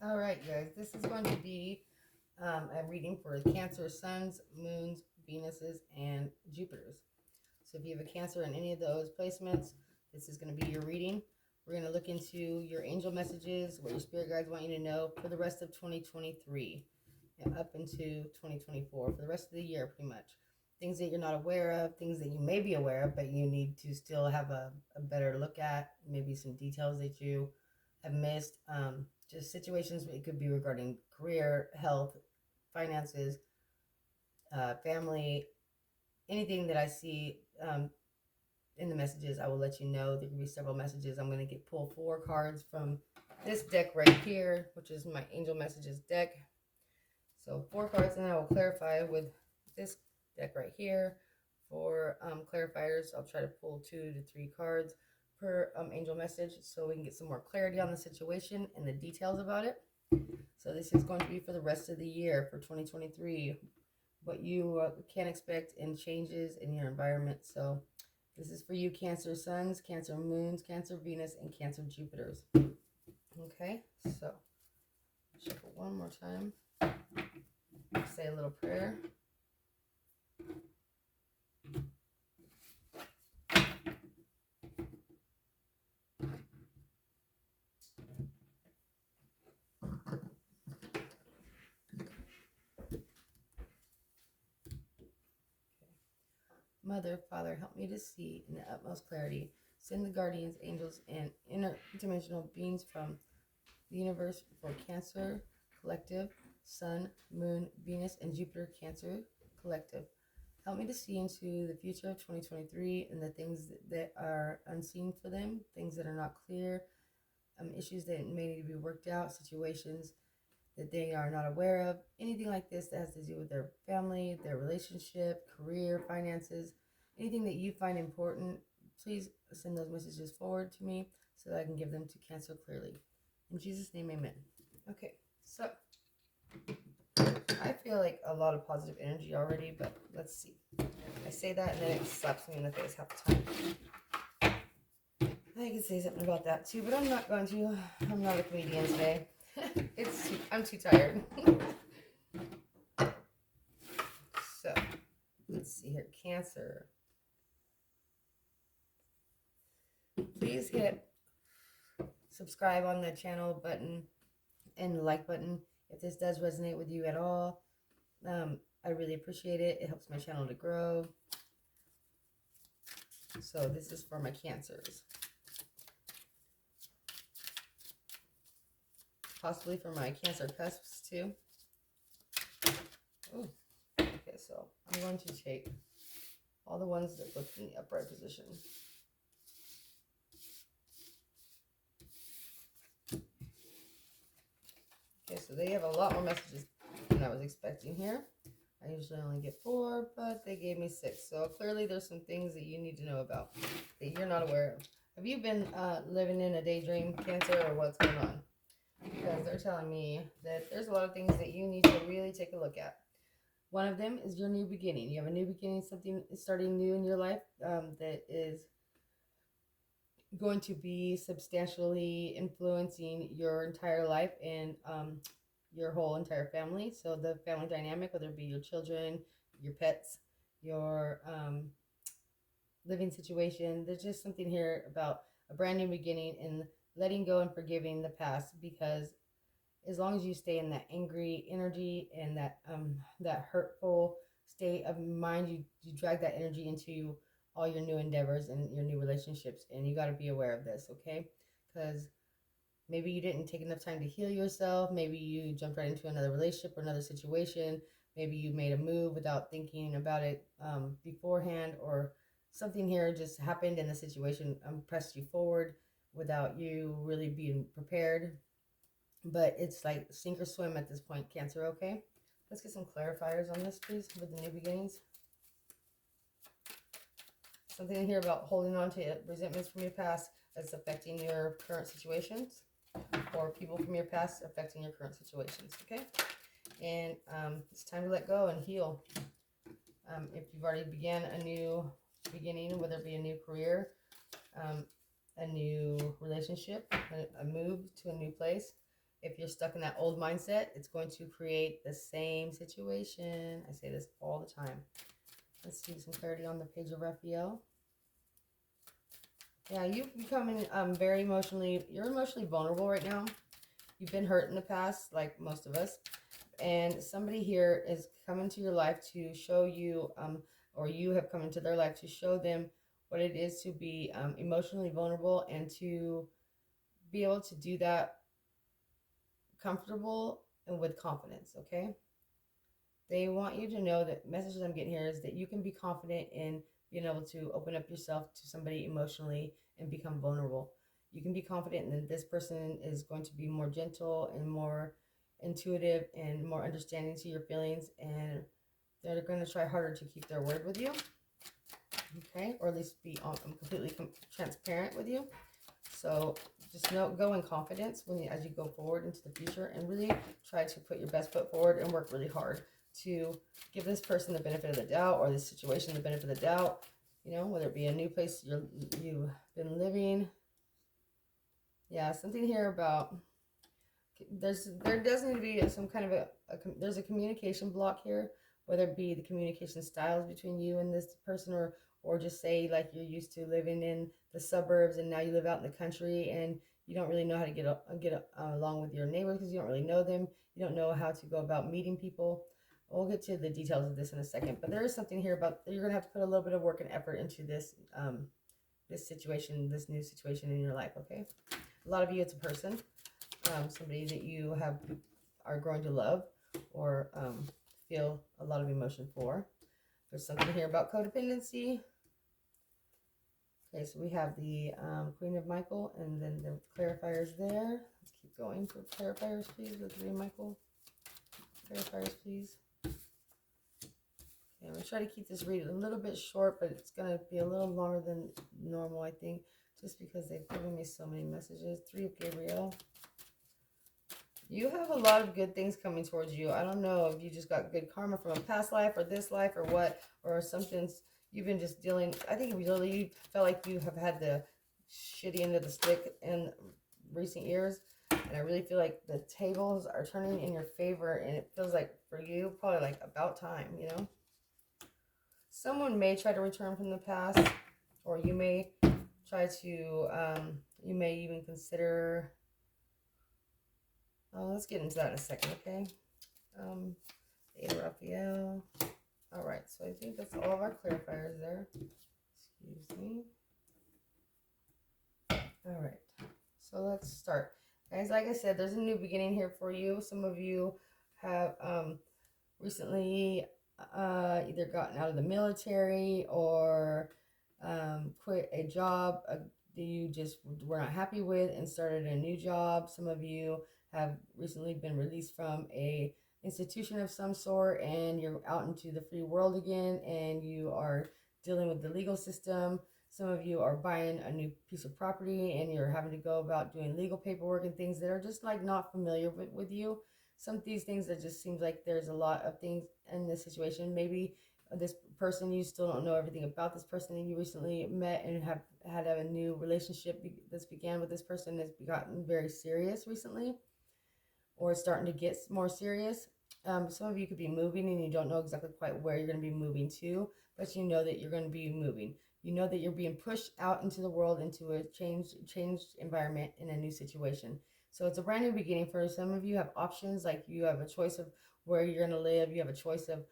All right, guys, this is going to be a reading for Cancer suns, moons, Venuses, and Jupiters. So if you have a Cancer in any of those placements, this is going to be your reading. We're going to look into your angel messages, what your spirit guides want you to know for the rest of 2023 and up into 2024, for the rest of the year, pretty much. Things that you're not aware of, things that you may be aware of, but you need to still have a better look at, maybe some details that you have missed. Just situations, it could be regarding career, health, finances, family, anything that I see in the messages, I will let you know. There could be several messages. I'm going to pull 4 cards from this deck right here, which is my Angel Messages deck. So 4 cards, and I will clarify with this deck right here. For clarifiers, I'll try to pull 2 to 3 cards per angel message so we can get some more clarity on the situation and the details about it. So this is going to be for the rest of the year for 2023, what you can expect in changes in your environment. So this is for you, Cancer suns, Cancer moons, Cancer Venus, and Cancer Jupiters. Okay, so shuffle one more time. Say a little prayer. Mother, Father, help me to see in the utmost clarity. Send the guardians, angels, and interdimensional beings from the universe for Cancer Collective, Sun, Moon, Venus, and Jupiter Cancer Collective. Help me to see into the future of 2023 and the things that are unseen for them, things that are not clear, issues that may need to be worked out, situations that they are not aware of, anything like this that has to do with their family, their relationship, career, finances, anything that you find important, please send those messages forward to me so that I can give them to Cancer clearly. In Jesus' name, amen. Okay, so I feel like a lot of positive energy already, but let's see. I say that and then it slaps me in the face half the time. I could say something about that too, but I'm not going to. I'm not a comedian today. I'm too tired. So let's see here. Cancer. Please hit subscribe on the channel button and the like button if this does resonate with you at all. I really appreciate it. It helps my channel to grow. So this is for my Cancers. Possibly for my Cancer cusps too. Ooh. Okay, so I'm going to take all the ones that look in the upright position. Okay, so they have a lot more messages than I was expecting here. I usually only get 4, but they gave me 6. So clearly there's some things that you need to know about that you're not aware of. Have you been living in a daydream, Cancer, or what's going on? Because they're telling me that there's a lot of things that you need to really take a look at. One of them is your new beginning. You have a new beginning, something starting new in your life that is going to be substantially influencing your entire life and your whole entire family. So the family dynamic, whether it be your children, your pets, your living situation, there's just something here about a brand new beginning and letting go and forgiving the past, because as long as you stay in that angry energy and that hurtful state of mind, you drag that energy into all your new endeavors and your new relationships, and you got to be aware of this, okay? Because maybe you didn't take enough time to heal yourself. Maybe you jumped right into another relationship or another situation. Maybe you made a move without thinking about it beforehand, or something here just happened and the situation pressed you forward without you really being prepared. But it's like sink or swim at this point, Cancer, okay? Let's get some clarifiers on this, please, with the new beginnings. Something here about holding on to resentments from your past that's affecting your current situations, or people from your past affecting your current situations, okay? And it's time to let go and heal. If you've already began a new beginning, whether it be a new career, a new relationship, a move to a new place, If you're stuck in that old mindset, it's going to create the same situation. I say this all the time. Let's see some clarity on the page of Raphael. Yeah, you've become very emotionally, you're emotionally vulnerable right now. You've been hurt in the past, like most of us. And somebody here is coming to your life to show you, or you have come into their life to show them what it is to be emotionally vulnerable and to be able to do that comfortable and with confidence, okay? They want you to know that messages I'm getting here is that you can be confident in being able to open up yourself to somebody emotionally and become vulnerable. You can be confident that this person is going to be more gentle and more intuitive and more understanding to your feelings, and they're going to try harder to keep their word with you, okay? Or at least be completely transparent with you. So just go in confidence as you go forward into the future, and really try to put your best foot forward and work really hard to give this person the benefit of the doubt, or this situation the benefit of the doubt, whether it be a new place you've been living. Yeah, something here about there does need to be some kind of there's a communication block here, whether it be the communication styles between you and this person, or just say like you're used to living in the suburbs and now you live out in the country and you don't really know how to get along with your neighbors because you don't really know them. You don't know how to go about meeting people. We'll get to the details of this in a second, but there is something here about you're gonna have to put a little bit of work and effort into this this new situation in your life. Okay, a lot of you, it's a person, somebody that you are growing to love or feel a lot of emotion for. There's something here about codependency. Okay, so we have the Queen of Michael, and then the clarifiers there. Let's keep going for clarifiers, please. The Three of Michael. Clarifiers, please. Okay, I'm going to try to keep this read a little bit short, but it's going to be a little longer than normal, I think, just because they've given me so many messages. Three of Gabriel. You have a lot of good things coming towards you. I don't know if you just got good karma from a past life or this life or what, or something's you've been just dealing. I think really you felt like you have had the shitty end of the stick in recent years. And I really feel like the tables are turning in your favor, and it feels like for you, probably like about time, Someone may try to return from the past, or you may try to, you may even consider. Let's get into that in a second, okay? Ada Raphael. All right, so I think that's all of our clarifiers there. Excuse me. All right, so let's start. Guys, like I said, there's a new beginning here for you. Some of you have recently either gotten out of the military or quit a job that you just were not happy with and started a new job. Some of you have recently been released from a institution of some sort and you're out into the free world again, and you are dealing with the legal system. Some of you are buying a new piece of property and you're having to go about doing legal paperwork and things that are just like not familiar with you. Some of these things that just seems like there's a lot of things in this situation. Maybe this person, you still don't know everything about this person, and you recently met and have had a new relationship that's began with this person that's gotten very serious recently, or it's starting to get more serious. Some of you could be moving and you don't know exactly quite where you're going to be moving to, but you know that you're going to be moving. You know that you're being pushed out into the world, into a changed environment in a new situation. So it's a brand new beginning for some of you. Have options, like you have a choice of where you're going to live. You have a choice of,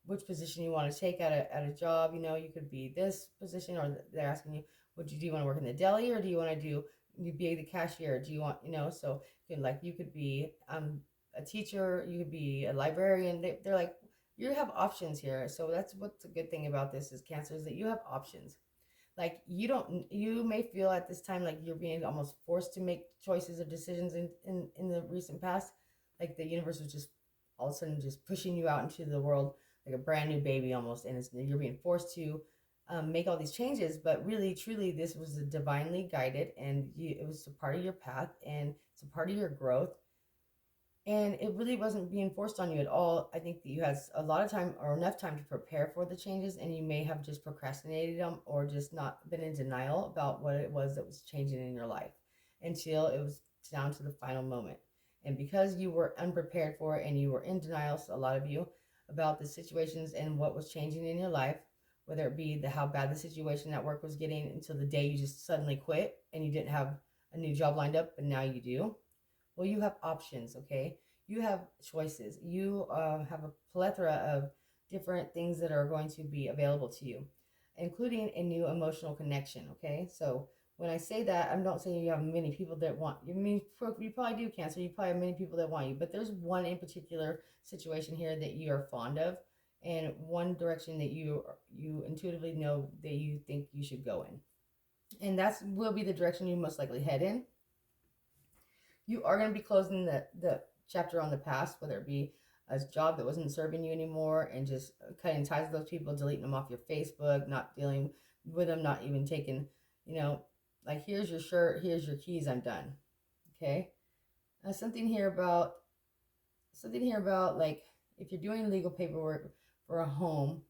which position you want to take at a job. You could be this position, or they're asking you, do you want to work in the deli, or do you want to you be the cashier? Do you want, so you could be a teacher, you could be a librarian. They're like, you have options here. So that's what's a good thing about this is Cancer, is that you have options. Like you may feel at this time like you're being almost forced to make choices or decisions in the recent past, like the universe was just all of a sudden just pushing you out into the world like a brand new baby almost, and you're being forced to make all these changes. But really truly this was divinely guided, and it was a part of your path, and it's a part of your growth, and it really wasn't being forced on you at all. I think that you had a lot of time, or enough time, to prepare for the changes, and you may have just procrastinated them or just not been in denial about what it was that was changing in your life. until it was down to the final moment. And because you were unprepared for it and you were in denial, so a lot of you, about the situations and what was changing in your life, whether it be how bad the situation at work was getting until the day you just suddenly quit and you didn't have a new job lined up, but now you do. Well, you have options, okay? You have choices. You have a plethora of different things that are going to be available to you, including a new emotional connection, okay? So when I say that, I'm not saying you have many people that want you. I mean, you probably do, Cancer. You probably have many people that want you, but there's one in particular situation here that you are fond of, and one direction that you intuitively know that you think you should go in, and that's will be the direction you most likely head in. You are going to be closing the chapter on the past, whether it be a job that wasn't serving you anymore, and just cutting ties with those people, deleting them off your Facebook, not dealing with them, not even taking, like, here's your shirt, here's your keys, I'm done. Okay. Something here about like, if you're doing legal paperwork for a home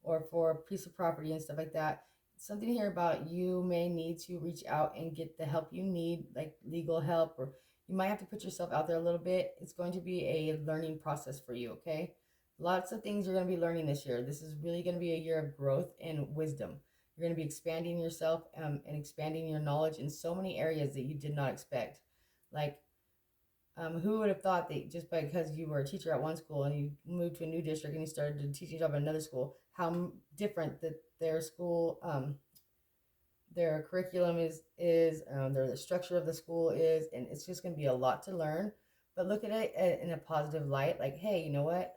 or for a piece of property and stuff like that, something here about you may need to reach out and get the help you need, like legal help, or you might have to put yourself out there a little bit. It's going to be a learning process for you, okay? Lots of things you're going to be learning this year. This is really going to be a year of growth and wisdom. You're going to be expanding yourself and expanding your knowledge in so many areas that you did not expect. Like, who would have thought that just because you were a teacher at one school and you moved to a new district and you started a teaching job at another school, how different that their school, their curriculum is the structure of the school is, and it's just going to be a lot to learn. But look at it in a positive light, like, hey, you know what?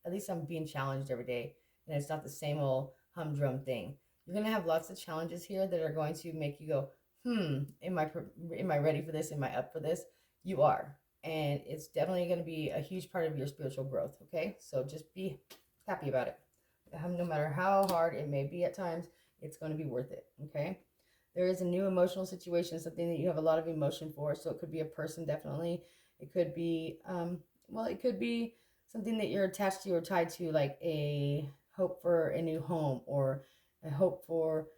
At least I'm being challenged every day, and it's not the same old humdrum thing. You're going to have lots of challenges here that are going to make you go, am I ready for this? Am I up for this? You are. And it's definitely going to be a huge part of your spiritual growth, okay? So just be happy about it. No matter how hard it may be at times, it's going to be worth it, okay? There is a new emotional situation, something that you have a lot of emotion for. So it could be a person, definitely. It could be, it could be something that you're attached to or tied to, like a hope for a new home, or a hope for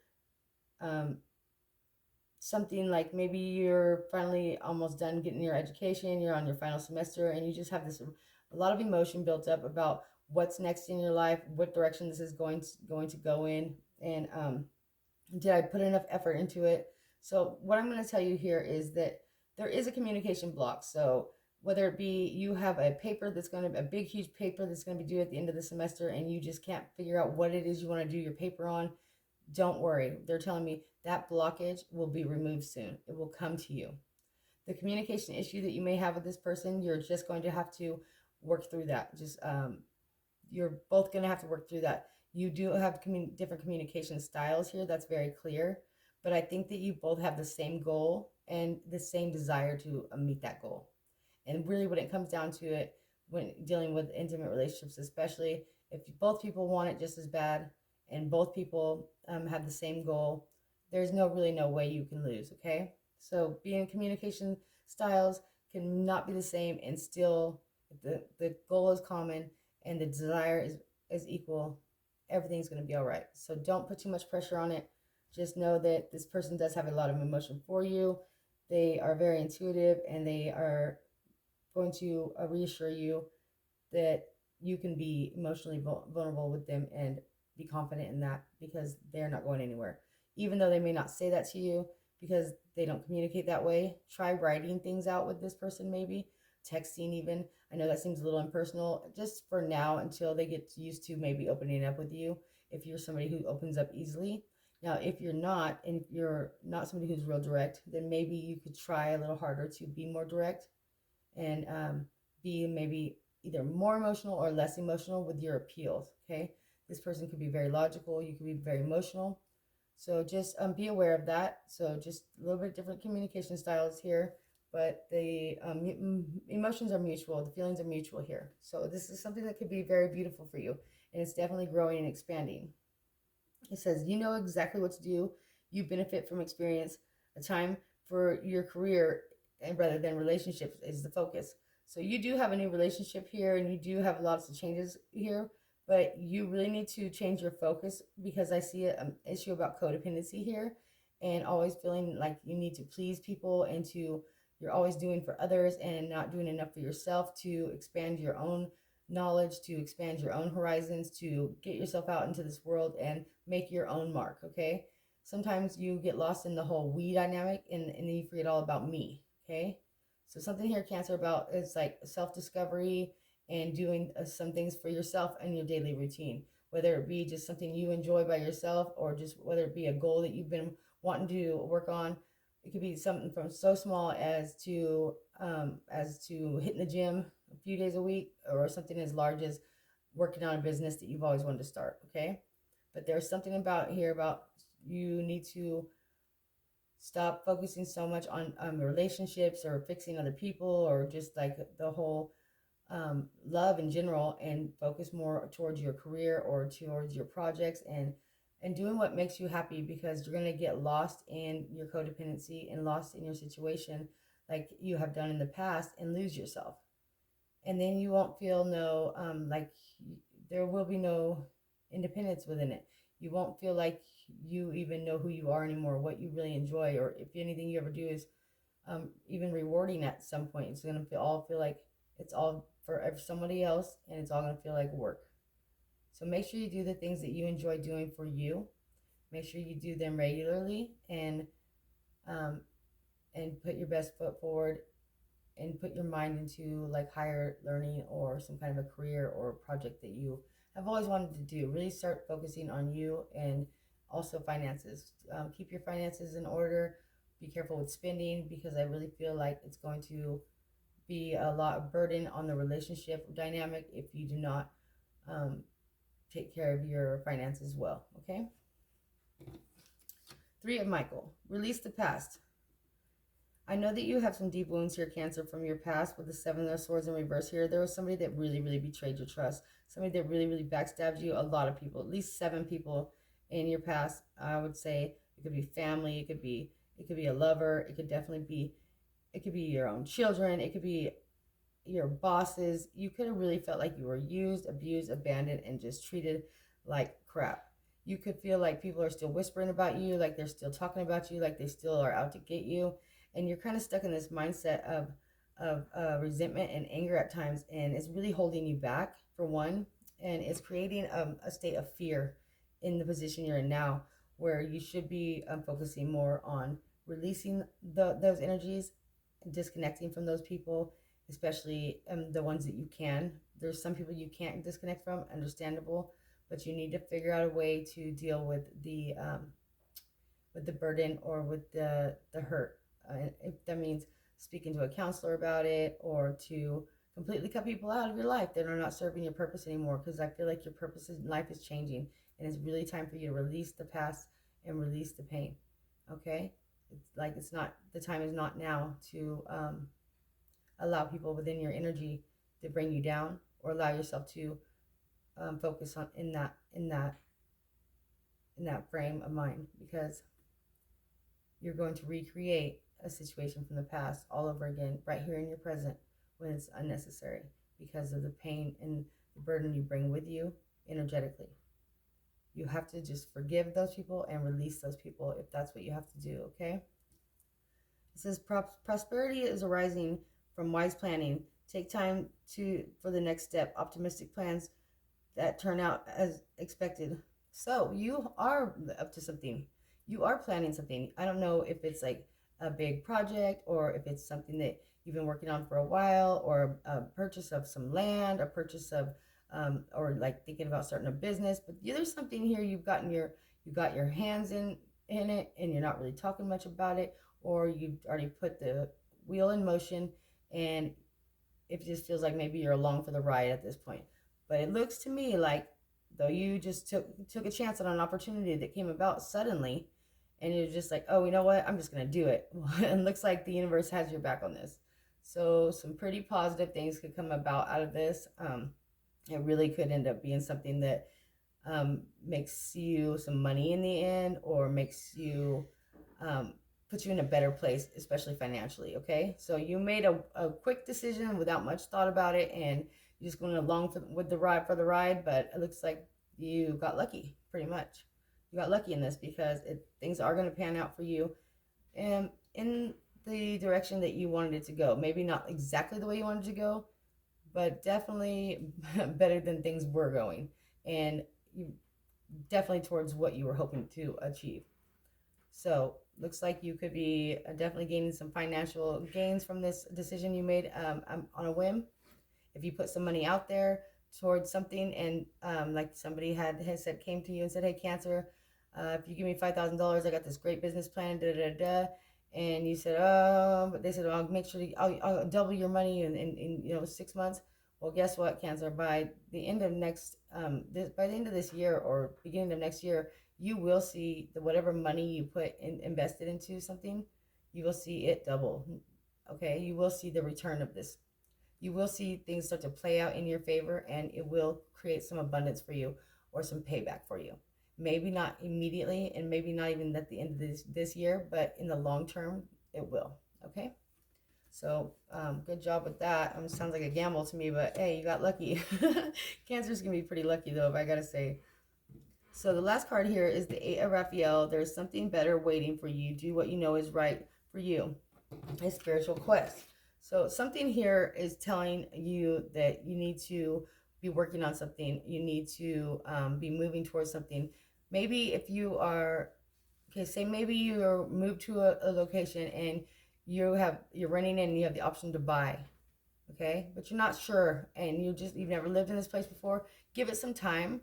something like maybe you're finally almost done getting your education, you're on your final semester, and you just have a lot of emotion built up about what's next in your life, what direction this is going to go in, and did I put enough effort into it? So what I'm going to tell you here is that there is a communication block. So whether it be you have a paper that's going to be a big, huge paper that's going to be due at the end of the semester, and you just can't figure out what it is you want to do your paper on, don't worry. They're telling me that blockage will be removed soon. It will come to you. The communication issue that you may have with this person, you're just going to have to work through that. You're both going to have to work through that. You do have different communication styles here. That's very clear. But I think that you both have the same goal and the same desire to meet that goal. And really, when it comes down to it, when dealing with intimate relationships, especially if both people want it just as bad and both people have the same goal, there's really no way you can lose, okay? So being communication styles can not be the same, and still the goal is common and the desire is equal, everything's going to be all right. So don't put too much pressure on it. Just know that this person does have a lot of emotion for you. They are very intuitive, and they are going to reassure you that you can be emotionally vulnerable with them and be confident in that, because they're not going anywhere. Even though they may not say that to you because they don't communicate that way, try writing things out with this person, maybe texting even. I know that seems a little impersonal, just for now, until they get used to maybe opening up with you, if you're somebody who opens up easily. Now, if you're not, and if you're not somebody who's real direct, then maybe you could try a little harder to be more direct, and be maybe either more emotional or less emotional with your appeals, okay? This person could be very logical, you could be very emotional. So just be aware of that. So just a little bit different communication styles here, but the emotions are mutual, the feelings are mutual here. So this is something that could be very beautiful for you, and it's definitely growing and expanding. It says, you know exactly what to do. You benefit from experience. A time for your career, and rather than relationships, is the focus. So you do have a new relationship here, and you do have lots of changes here, but you really need to change your focus, because I see an issue about codependency here, and always feeling like you need to please people, and you're always doing for others and not doing enough for yourself to expand your own knowledge, to expand your own horizons, to get yourself out into this world and make your own mark, okay? Sometimes you get lost in the whole we dynamic, and then you forget all about me, okay? So something here, Cancer, about is like self-discovery and doing some things for yourself in your daily routine, whether it be just something you enjoy by yourself, or just whether it be a goal that you've been wanting to work on. It could be something from so small as to hitting the gym a few days a week, or something as large as working on a business that you've always wanted to start. Okay, but there's something about here about you need to stop focusing so much on relationships or fixing other people, or just like the whole love in general, and focus more towards your career or towards your projects, and doing what makes you happy, because you're going to get lost in your codependency and lost in your situation like you have done in the past, and lose yourself. And then you won't feel no there will be no independence within it. You won't feel like you even know who you are anymore, what you really enjoy, or if anything you ever do is even rewarding at some point. It's going to feel like it's all for somebody else, and it's all going to feel like work. So make sure you do the things that you enjoy doing for you. Make sure you do them regularly, um, and put your best foot forward, and put your mind into like higher learning or some kind of a career or a project that you have always wanted to do. Really start focusing on you, and also finances. Keep your finances in order. Be careful with spending, because I really feel like it's going to be a lot of burden on the relationship dynamic if you do not um, take care of your finances well. Okay. Three of Michael. Release the past. I know that you have some deep wounds here, Cancer, from your past with the Seven of Swords in reverse here. There was somebody that really, really betrayed your trust. Somebody that really, really backstabbed you. A lot of people, at least 7 people in your past. I would say it could be family. It could be a lover. It could definitely be. It could be your own children. It could be your bosses. You could have really felt like you were used, abused, abandoned, and just treated like crap. You could feel like people are still whispering about you, like they're still talking about you, like they still are out to get you, and you're kind of stuck in this mindset of resentment and anger at times, and it's really holding you back, for one, and it's creating a state of fear in the position you're in now, where you should be focusing more on releasing those energies, disconnecting from those people, especially the ones that you can. There's some people you can't disconnect from, understandable, but you need to figure out a way to deal with the burden, or with the hurt. If that means speaking to a counselor about it, or to completely cut people out of your life that are not serving your purpose anymore, because I feel like your purpose in life is changing, and it's really time for you to release the past and release the pain. Okay, it's not, the time is not now to allow people within your energy to bring you down, or allow yourself to focus on in that frame of mind, because you're going to recreate a situation from the past all over again right here in your present, when it's unnecessary, because of the pain and the burden you bring with you energetically. You have to just forgive those people and release those people if that's what you have to do. Okay. It says prosperity is arising from wise planning. Take time for the next step. Optimistic plans that turn out as expected. So you are up to something. You are planning something. I don't know if it's like a big project, or if it's something that you've been working on for a while, or a purchase of some land, a purchase of or like thinking about starting a business. But there's something here you got your hands in it, and you're not really talking much about it, or you've already put the wheel in motion, and it just feels like maybe you're along for the ride at this point. But it looks to me like, though, you just took a chance on an opportunity that came about suddenly, and you're just like, oh, you know what, I'm just gonna do it. And it looks like the universe has your back on this. So some pretty positive things could come about out of this. It really could end up being something that makes you some money in the end, or makes you put you in a better place, especially financially. Okay, so you made a quick decision without much thought about it, and you're just going along with the ride for the ride. But it looks like you got lucky, pretty much. You got lucky in this because things are going to pan out for you and in the direction that you wanted it to go. Maybe not exactly the way you wanted to go, but definitely better than things were going. And you definitely towards what you were hoping to achieve. So looks like you could be definitely gaining some financial gains from this decision you made on a whim. If you put some money out there towards something, and like somebody had said, came to you and said, "Hey, Cancer, if you give me $5,000, I got this great business plan." Da da da. And you said, "Oh," but they said, "I'll make sure I'll double your money in 6 months." Well, guess what, Cancer? By the end of by the end of this year or beginning of next year, you will see the whatever money you invested into something, you will see it double. Okay, you will see the return of this. You will see things start to play out in your favor, and it will create some abundance for you or some payback for you. Maybe not immediately, and maybe not even at the end of this year, but in the long term, it will. Okay. So good job with that. Sounds like a gamble to me, but hey, you got lucky. Cancer's gonna be pretty lucky though, if I gotta say. So the last card here is the Eight of Raphael. There's something better waiting for you. Do what you know is right for you. A spiritual quest. So something here is telling you that you need to be working on something. You need to be moving towards something. Maybe if you are, okay, say maybe you're moved to a location and you're running in and you have the option to buy, okay, but you're not sure and you've never lived in this place before. Give it some time.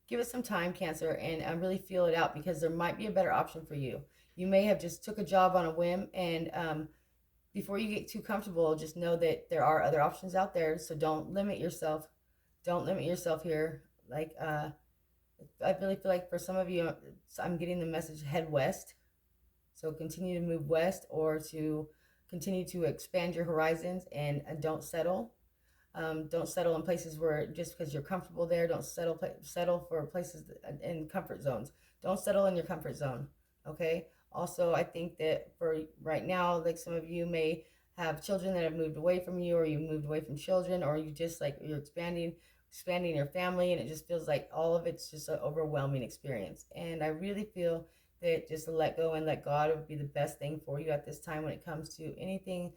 Give it some time, Cancer, and really feel it out because there might be a better option for you. You may have just took a job on a whim, and before you get too comfortable, just know that there are other options out there. So don't limit yourself. Don't limit yourself here. Like, I really feel like for some of you, I'm getting the message head west. So continue to move west or to continue to expand your horizons and don't settle. Don't settle in places where just because you're comfortable there. Don't settle for places in comfort zones. Don't settle in your comfort zone. Okay. Also, I think that for right now, like some of you may have children that have moved away from you, or you moved away from children, or you just like you're expanding your family, and it just feels like all of it's just an overwhelming experience. And I really feel that just to let go and let God would be the best thing for you at this time when it comes to anything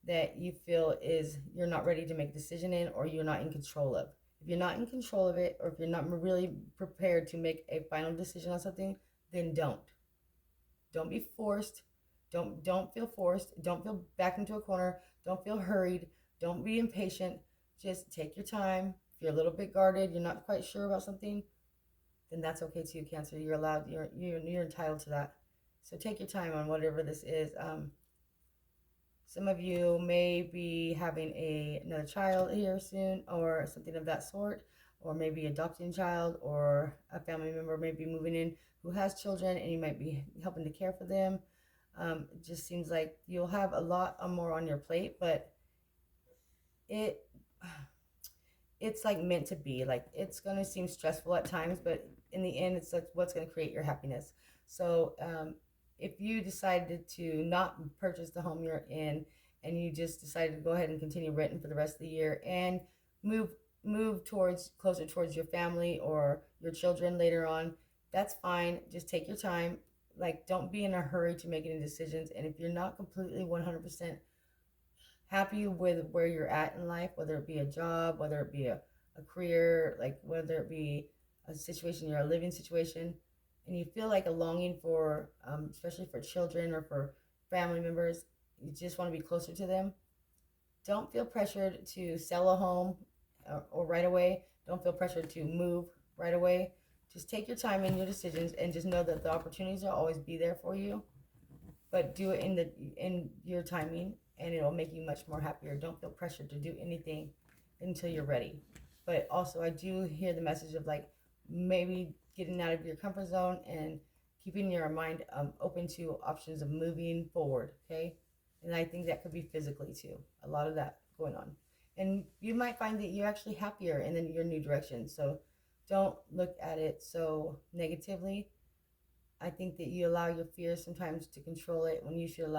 that you feel is you're not ready to make a decision in or you're not in control of. If you're not in control of it, or if you're not really prepared to make a final decision on something, then don't be forced. Don't feel forced. Don't feel backed into a corner. Don't feel hurried. Don't be impatient. Just take your time. If you're a little bit guarded, you're not quite sure about something, then that's okay too, Cancer. You're allowed. You're entitled to that. So take your time on whatever this is. Some of you may be having another child here soon, or something of that sort, or maybe adopting a child, or a family member may be moving in who has children, and you might be helping to care for them. It just seems like you'll have a lot more on your plate, but it it's like meant to be. Like it's gonna seem stressful at times, but in the end, it's like what's gonna create your happiness. So if you decided to not purchase the home you're in and you just decided to go ahead and continue renting for the rest of the year and move towards closer towards your family or your children later on, that's fine. Just take your time. Like don't be in a hurry to make any decisions. And if you're not completely 100% happy with where you're at in life, whether it be a job, whether it be a career, like whether it be a situation, you're a living situation, and you feel like a longing for, especially for children or for family members, you just want to be closer to them. Don't feel pressured to sell a home or right away. Don't feel pressured to move right away. Just take your time in your decisions and just know that the opportunities will always be there for you, but do it in your timing, and it'll make you much more happier. Don't feel pressured to do anything until you're ready. But also, I do hear the message of like maybe getting out of your comfort zone and keeping your mind open to options of moving forward. Okay, and I think that could be physically too. A lot of that going on, and you might find that you're actually happier in your new direction. So don't look at it so negatively. I think that you allow your fear sometimes to control it when you should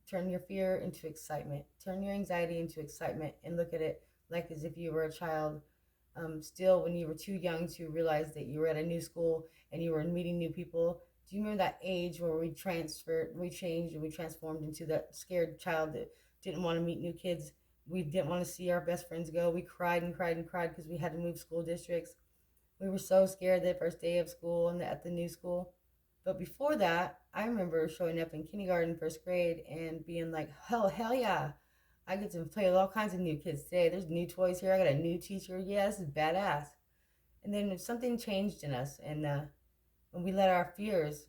turn your fear into excitement, turn your anxiety into excitement, and look at it like as if you were a child still when you were too young to realize that you were at a new school and you were meeting new people. Do you remember that age where we transferred, we changed, and we transformed into that scared child that didn't want to meet new kids? We didn't want to see our best friends go. We cried and cried and cried because we had to move school districts. We were so scared the first day of school and at the new school. But before that, I remember showing up in kindergarten, first grade, and being like, hell yeah, I get to play with all kinds of new kids today. There's new toys here. I got a new teacher. Yeah, this is badass. And then something changed in us, and when we let our fears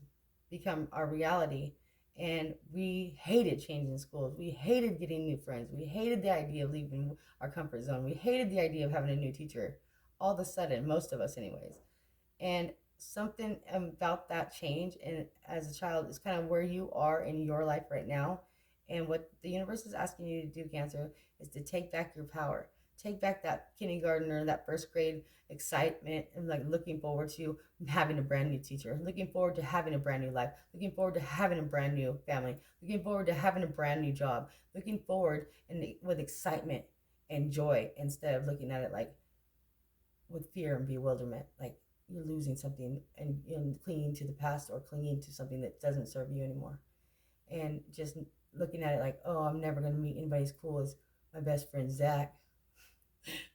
become our reality, and we hated changing schools. We hated getting new friends. We hated the idea of leaving our comfort zone. We hated the idea of having a new teacher. All of a sudden, most of us, anyways. And something about that change, and as a child, is kind of where you are in your life right now. And what the universe is asking you to do, Cancer, is to take back your power. Take back that kindergartner, that first grade excitement, and like looking forward to having a brand new teacher, looking forward to having a brand new life, looking forward to having a brand new family, looking forward to having a brand new job, looking forward and with excitement and joy, instead of looking at it like with fear and bewilderment, like you're losing something and clinging to the past or clinging to something that doesn't serve you anymore. And just looking at it like, oh, I'm never going to meet anybody as cool as my best friend Zach.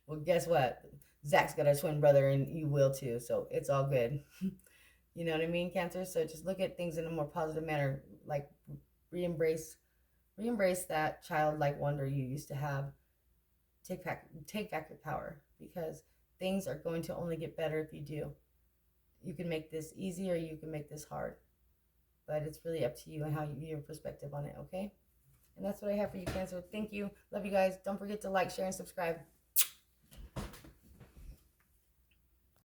Well, guess what? Zach's got a twin brother and you will too. So it's all good. You know what I mean, Cancer? So just look at things in a more positive manner. Like re-embrace that childlike wonder you used to have. Take back your power, because things are going to only get better if you do. You can make this easy or you can make this hard, but it's really up to you and how your perspective on it. Okay, and that's what I have for you, Cancer. Thank you. Love you guys. Don't forget to like, share, and subscribe.